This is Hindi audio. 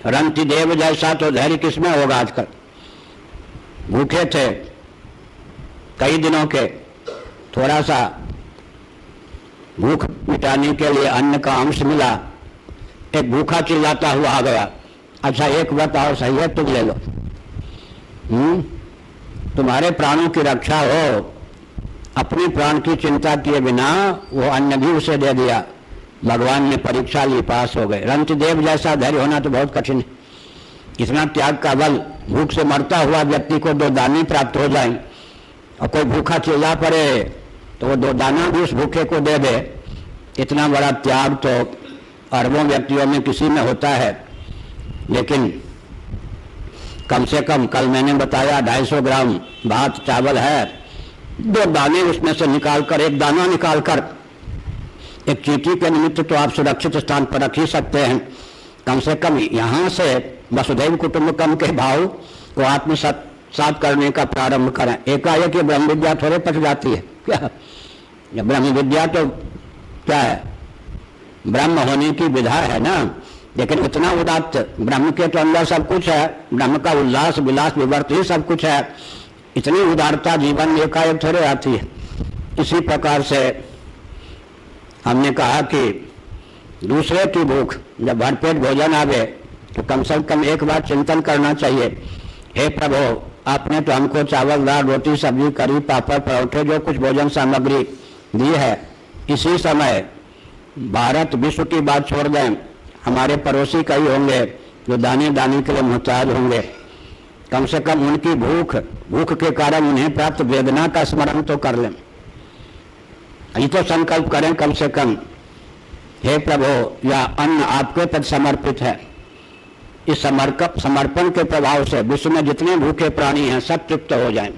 रंति देव जैसा तो धैर्य किसमें होगा आजकल। भूखे थे कई दिनों के, थोड़ा सा भूख मिटाने के लिए अन्न का अंश मिला, एक भूखा चिल्लाता हुआ आ गया, अच्छा एक बताओ सही है तुम ले लो। तुम्हारे प्राणों की रक्षा हो, अपने प्राण की चिंता किए बिना वो अन्न भी उसे दे दिया, भगवान ने परीक्षा ली, पास हो गए। रंतदेव जैसा धैर्य होना तो बहुत कठिन है। इतना त्याग का बल, भूख से मरता हुआ व्यक्ति को 2 दाने प्राप्त हो जाएं और कोई भूखा चिल्ला पड़े तो वो 2 दाना भी उस भूखे को दे दे, इतना बड़ा त्याग तो अरबों व्यक्तियों में किसी में होता है। लेकिन कम से कम कल मैंने बताया 250 ग्राम भात चावल है, 2 दाने उसमें से निकालकर, 1 दाना निकालकर एक चींटी के निमित्त तो आप सुरक्षित स्थान पर रख ही सकते हैं। कम से कम यहाँ से वसुधैव कुटुंबकम के भाव को आत्मसात करने का प्रारंभ करें। एकाएक ये ब्रह्म विद्या थोड़े पट जाती है क्या? ये ब्रह्म विद्या तो क्या है, ब्रह्म होने की विधा है ना, लेकिन इतना उदात्त, ब्रह्म के तो अंदर सब कुछ है, ब्रह्म का उल्लास विलास विवर्त ही सब कुछ है, इतनी उदारता जीवन में एकाएक थोड़े आती है। इसी प्रकार से हमने कहा कि दूसरे की भूख, जब भरपेट भोजन आवे तो कम से कम एक बार चिंतन करना चाहिए, हे प्रभु आपने तो हमको चावल दाल रोटी सब्जी करी पापड़ परोठे जो कुछ भोजन सामग्री दी है, इसी समय भारत विश्व की बात छोड़ दें, हमारे पड़ोसी कई होंगे जो दाने दाने के लिए मुहताज होंगे, कम से कम उनकी भूख के कारण उन्हें प्राप्त वेदना का स्मरण तो कर लें। ये तो संकल्प करें कम से कम, हे प्रभु यह अन्न आपके तक समर्पित है। इस समर्पण के प्रभाव से विश्व में जितने भूखे प्राणी हैं सब तृप्त हो जाएं।